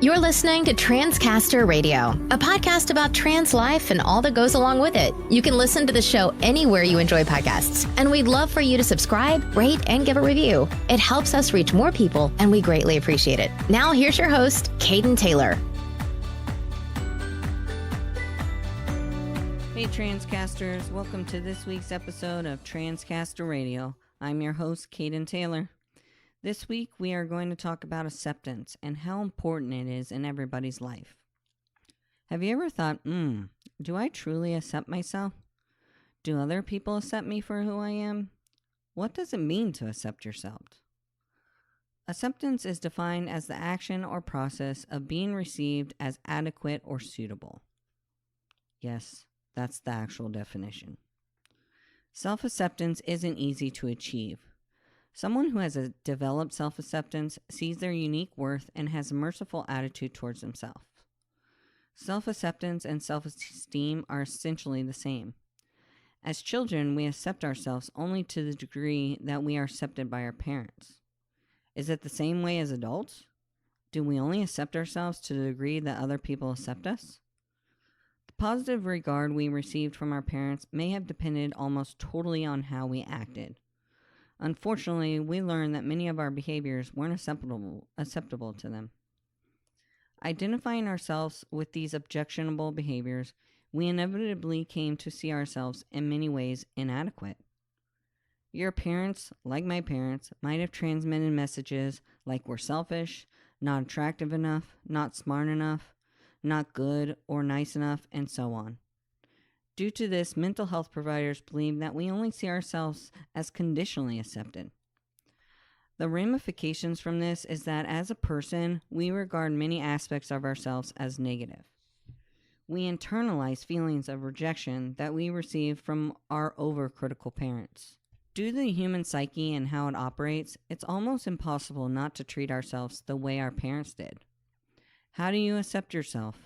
You're listening to Transcaster Radio, a podcast about trans life and all that goes along with it. You can listen to the show anywhere you enjoy podcasts, and we'd love for you to subscribe, rate, and give a review. It helps us reach more people, and we greatly appreciate it. Now, here's your host, Caden Taylor. Hey, Transcasters. Welcome to this week's episode of Transcaster Radio. I'm your host, Caden Taylor. This week, we are going to talk about acceptance and how important it is in everybody's life. Have you ever thought, do I truly accept myself? Do other people accept me for who I am? What does it mean to accept yourself? Acceptance is defined as the action or process of being received as adequate or suitable. Yes, that's the actual definition. Self-acceptance isn't easy to achieve. Someone who has a developed self-acceptance sees their unique worth and has a merciful attitude towards themselves. Self-acceptance and self-esteem are essentially the same. As children, we accept ourselves only to the degree that we are accepted by our parents. Is it the same way as adults? Do we only accept ourselves to the degree that other people accept us? The positive regard we received from our parents may have depended almost totally on how we acted. Unfortunately, we learned that many of our behaviors weren't acceptable to them. Identifying ourselves with these objectionable behaviors, we inevitably came to see ourselves in many ways inadequate. Your parents, like my parents, might have transmitted messages like we're selfish, not attractive enough, not smart enough, not good or nice enough, and so on. Due to this, mental health providers believe that we only see ourselves as conditionally accepted. The ramifications from this is that as a person, we regard many aspects of ourselves as negative. We internalize feelings of rejection that we receive from our overcritical parents. Due to the human psyche and how it operates, it's almost impossible not to treat ourselves the way our parents did. How do you accept yourself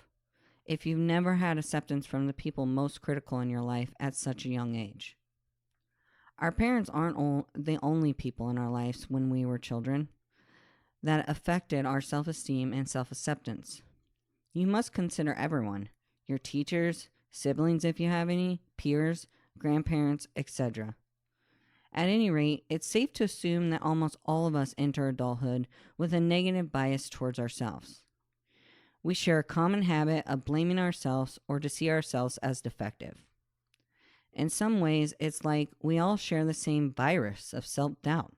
if you've never had acceptance from the people most critical in your life at such a young age? Our parents aren't the only people in our lives when we were children that affected our self-esteem and self-acceptance. You must consider everyone: your teachers, siblings if you have any, peers, grandparents, etc. At any rate, it's safe to assume that almost all of us enter adulthood with a negative bias towards ourselves. We share a common habit of blaming ourselves or to see ourselves as defective. In some ways, it's like we all share the same virus of self-doubt.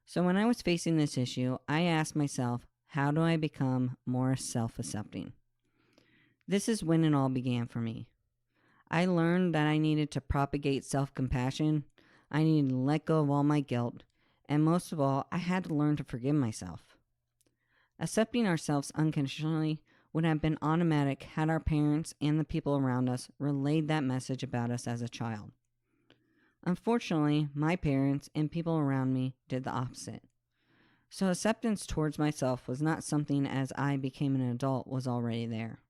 So when I was facing this issue, I asked myself, how do I become more self-accepting? This is when it all began for me. I learned that I needed to propagate self-compassion, I needed to let go of all my guilt, and most of all, I had to learn to forgive myself. Accepting ourselves unconditionally would have been automatic had our parents and the people around us relayed that message about us as a child. Unfortunately, my parents and people around me did the opposite. So acceptance towards myself was not something as I became an adult was already there.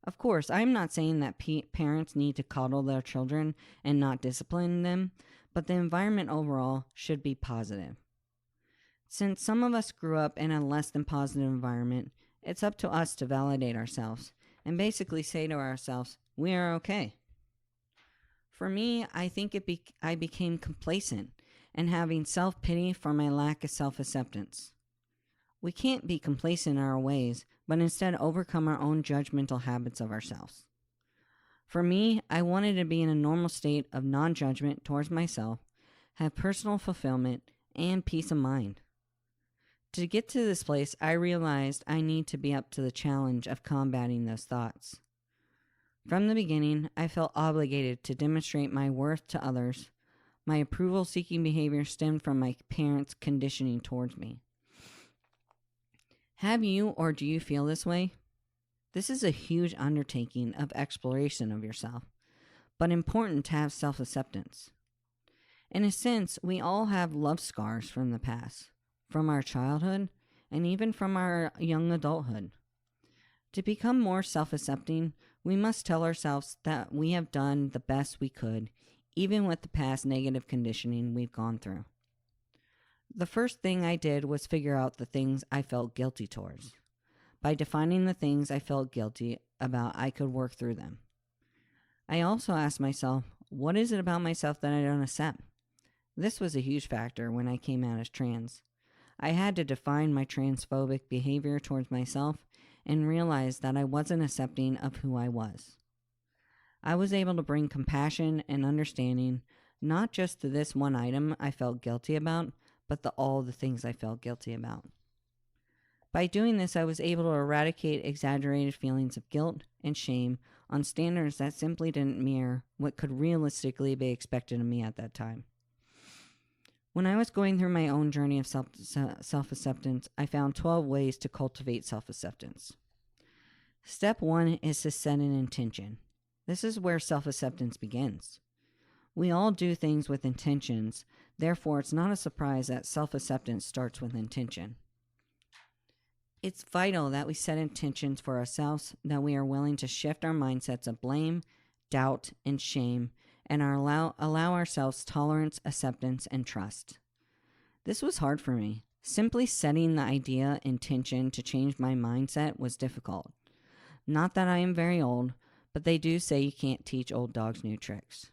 Of course, I'm not saying that parents need to coddle their children and not discipline them, but the environment overall should be positive. Since some of us grew up in a less than positive environment, it's up to us to validate ourselves and basically say to ourselves, we are okay. For me, I think I became complacent and having self-pity for my lack of self-acceptance. We can't be complacent in our ways, but instead overcome our own judgmental habits of ourselves. For me, I wanted to be in a normal state of non-judgment towards myself, have personal fulfillment, and peace of mind. To get to this place, I realized I need to be up to the challenge of combating those thoughts. From the beginning, I felt obligated to demonstrate my worth to others. My approval-seeking behavior stemmed from my parents' conditioning towards me. Have you or do you feel this way? This is a huge undertaking of exploration of yourself, but important to have self-acceptance. In a sense, we all have love scars from the past, from our childhood, and even from our young adulthood. To become more self-accepting, we must tell ourselves that we have done the best we could, even with the past negative conditioning we've gone through. The first thing I did was figure out the things I felt guilty towards. By defining the things I felt guilty about, I could work through them. I also asked myself, what is it about myself that I don't accept? This was a huge factor when I came out as trans. I had to define my transphobic behavior towards myself and realize that I wasn't accepting of who I was. I was able to bring compassion and understanding, not just to this one item I felt guilty about, but to all the things I felt guilty about. By doing this, I was able to eradicate exaggerated feelings of guilt and shame on standards that simply didn't mirror what could realistically be expected of me at that time. When I was going through my own journey of self-acceptance, I found 12 ways to cultivate self-acceptance. Step 1 is to set an intention. This is where self-acceptance begins. We all do things with intentions, therefore it's not a surprise that self-acceptance starts with intention. It's vital that we set intentions for ourselves, that we are willing to shift our mindsets of blame, doubt, and shame, and allow ourselves tolerance, acceptance, and trust. This was hard for me. Simply setting the intention to change my mindset was difficult. Not that I am very old, but they do say you can't teach old dogs new tricks.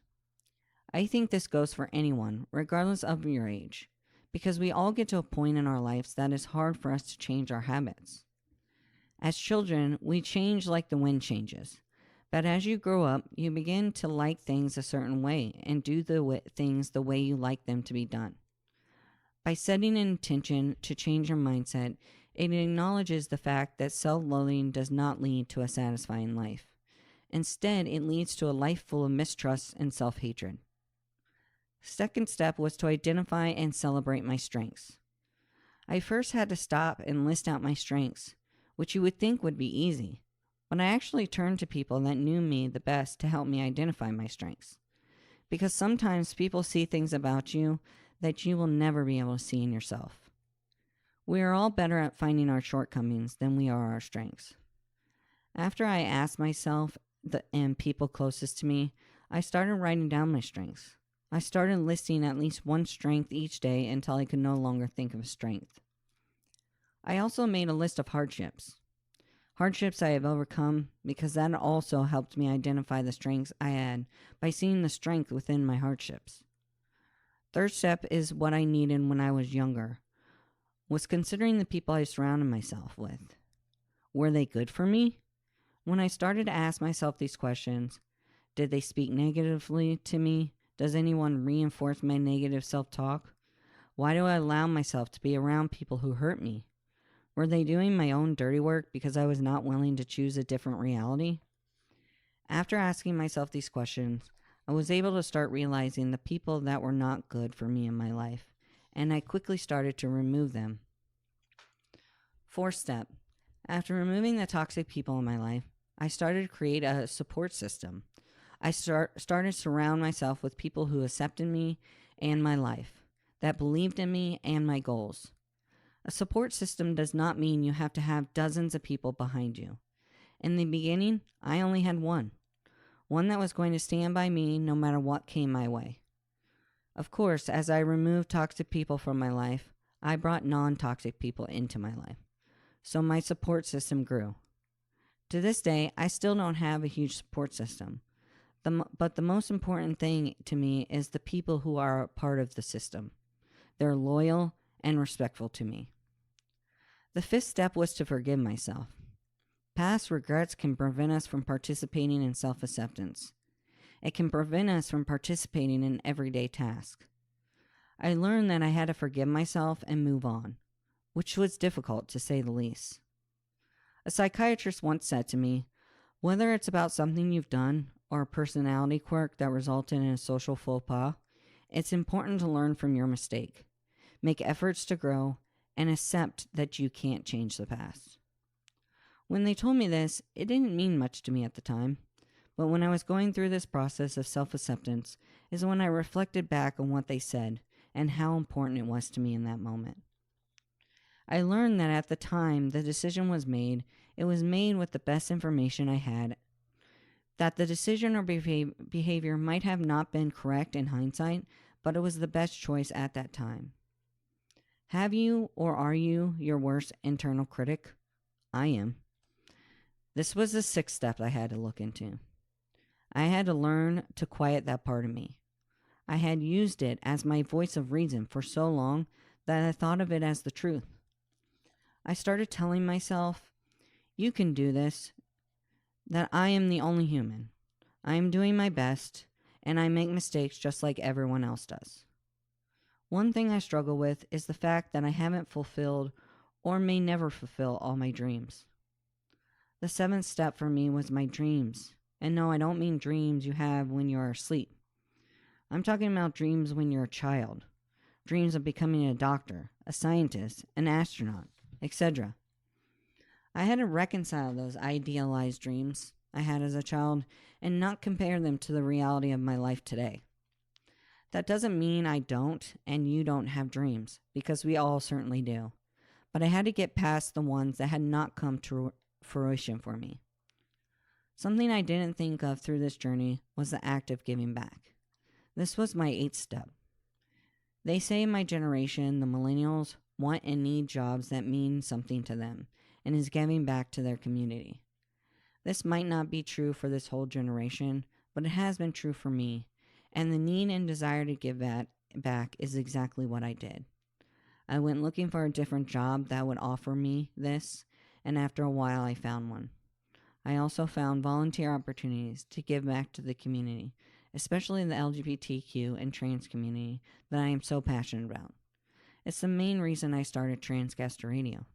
I think this goes for anyone, regardless of your age, because we all get to a point in our lives that it's hard for us to change our habits. As children, we change like the wind changes. But as you grow up, you begin to like things a certain way and do things the way you like them to be done. By setting an intention to change your mindset, it acknowledges the fact that self-loathing does not lead to a satisfying life. Instead, it leads to a life full of mistrust and self-hatred. Second step was to identify and celebrate my strengths. I first had to stop and list out my strengths, which you would think would be easy. But I actually turned to people that knew me the best to help me identify my strengths. Because sometimes people see things about you that you will never be able to see in yourself. We are all better at finding our shortcomings than we are our strengths. After I asked myself and people closest to me, I started writing down my strengths. I started listing at least one strength each day until I could no longer think of a strength. I also made a list of hardships I have overcome, because that also helped me identify the strengths I had by seeing the strength within my hardships. Third step is what I needed when I was younger, was considering the people I surrounded myself with. Were they good for me? When I started to ask myself these questions, did they speak negatively to me? Does anyone reinforce my negative self-talk? Why do I allow myself to be around people who hurt me? Were they doing my own dirty work because I was not willing to choose a different reality? After asking myself these questions, I was able to start realizing the people that were not good for me in my life, and I quickly started to remove them. Fourth step. After removing the toxic people in my life, I started to create a support system. I started to surround myself with people who accepted me and my life, that believed in me and my goals. A support system does not mean you have to have dozens of people behind you. In the beginning, I only had one that was going to stand by me no matter what came my way. Of course, as I removed toxic people from my life, I brought non-toxic people into my life, so my support system grew. To this day, I still don't have a huge support system. But the most important thing to me is the people who are a part of the system. They're loyal and respectful to me. The fifth step was to forgive myself. Past regrets can prevent us from participating in self-acceptance. It can prevent us from participating in everyday tasks. I learned that I had to forgive myself and move on, which was difficult to say the least. A psychiatrist once said to me, whether it's about something you've done or a personality quirk that resulted in a social faux pas, it's important to learn from your mistake, make efforts to grow, and accept that you can't change the past. When they told me this, it didn't mean much to me at the time, but when I was going through this process of self-acceptance is when I reflected back on what they said and how important it was to me in that moment. I learned that at the time the decision was made, it was made with the best information I had, that the decision or behavior might have not been correct in hindsight, but it was the best choice at that time. Have you or are you your worst internal critic? I am. This was the sixth step I had to look into. I had to learn to quiet that part of me. I had used it as my voice of reason for so long that I thought of it as the truth. I started telling myself, you can do this, that I am the only human. I am doing my best, and I make mistakes just like everyone else does. One thing I struggle with is the fact that I haven't fulfilled or may never fulfill all my dreams. The seventh step for me was my dreams. And no, I don't mean dreams you have when you're asleep. I'm talking about dreams when you're a child. Dreams of becoming a doctor, a scientist, an astronaut, etc. I had to reconcile those idealized dreams I had as a child and not compare them to the reality of my life today. That doesn't mean I don't and you don't have dreams, because we all certainly do. But I had to get past the ones that had not come to fruition for me. Something I didn't think of through this journey was the act of giving back. This was my eighth step. They say in my generation, the millennials want and need jobs that mean something to them and is giving back to their community. This might not be true for this whole generation, but it has been true for me, and the need and desire to give that back is exactly what I did. I went looking for a different job that would offer me this, and after a while I found one. I also found volunteer opportunities to give back to the community, especially the LGBTQ and trans community that I am so passionate about. It's the main reason I started Transcaster Radio.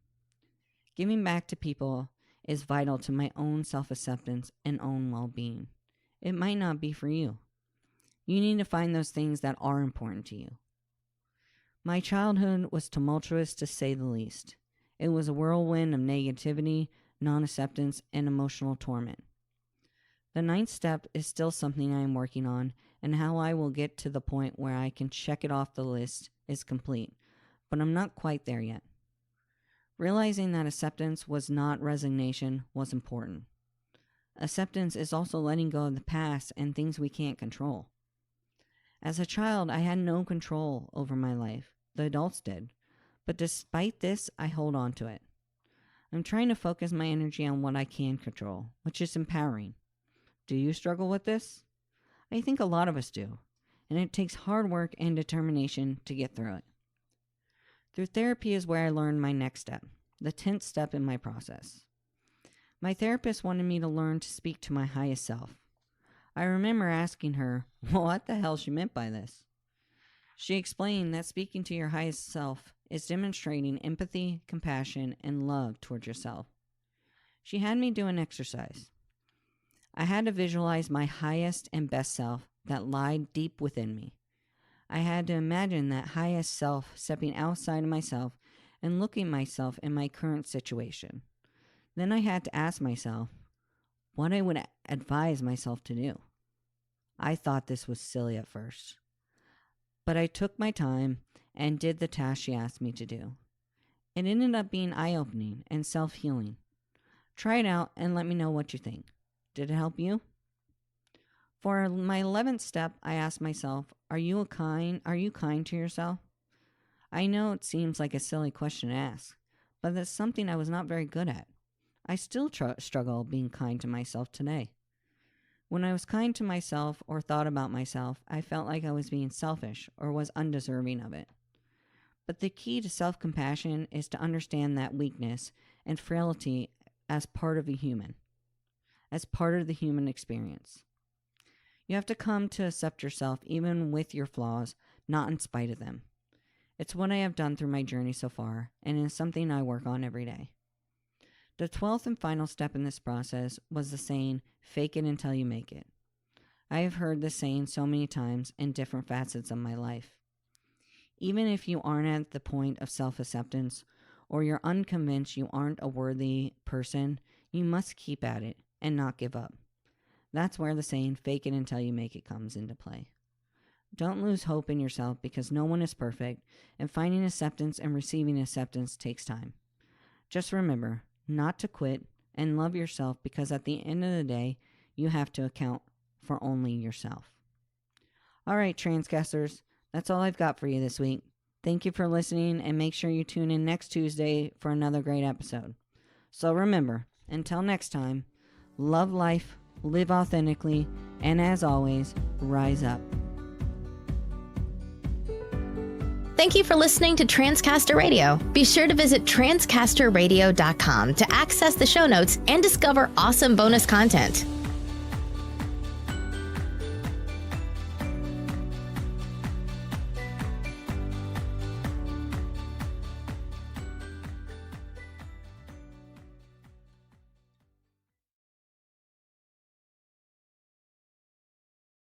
Giving back to people is vital to my own self-acceptance and own well-being. It might not be for you. You need to find those things that are important to you. My childhood was tumultuous to say the least. It was a whirlwind of negativity, non-acceptance, and emotional torment. The ninth step is still something I am working on, and how I will get to the point where I can check it off the list is complete, but I'm not quite there yet. Realizing that acceptance was not resignation was important. Acceptance is also letting go of the past and things we can't control. As a child, I had no control over my life. The adults did. But despite this, I hold on to it. I'm trying to focus my energy on what I can control, which is empowering. Do you struggle with this? I think a lot of us do, and it takes hard work and determination to get through it. Through therapy is where I learned my next step, the 10th step in my process. My therapist wanted me to learn to speak to my highest self. I remember asking her what the hell she meant by this. She explained that speaking to your highest self is demonstrating empathy, compassion, and love towards yourself. She had me do an exercise. I had to visualize my highest and best self that lied deep within me. I had to imagine that highest self stepping outside of myself and looking at myself in my current situation. Then I had to ask myself what I would advise myself to do. I thought this was silly at first, but I took my time and did the task she asked me to do. It ended up being eye-opening and self-healing. Try it out and let me know what you think. Did it help you? For my 11th step, I asked myself, are you kind to yourself? I know it seems like a silly question to ask, but that's something I was not very good at. I still struggle being kind to myself today. When I was kind to myself or thought about myself, I felt like I was being selfish or was undeserving of it. But the key to self-compassion is to understand that weakness and frailty as part of a human, as part of the human experience. You have to come to accept yourself even with your flaws, not in spite of them. It's what I have done through my journey so far, and it is something I work on every day. The 12th and final step in this process was the saying, fake it until you make it. I have heard this saying so many times in different facets of my life. Even if you aren't at the point of self-acceptance or you're unconvinced you aren't a worthy person, you must keep at it and not give up. That's where the saying, fake it until you make it, comes into play. Don't lose hope in yourself because no one is perfect, and finding acceptance and receiving acceptance takes time. Just remember not to quit and love yourself, because at the end of the day, you have to account for only yourself. All right, Transcasters, that's all I've got for you this week. Thank you for listening, and make sure you tune in next Tuesday for another great episode. So remember, until next time, love life, live authentically, and as always, rise up. Thank you for listening to Transcaster Radio. Be sure to visit transcasterradio.com to access the show notes and discover awesome bonus content.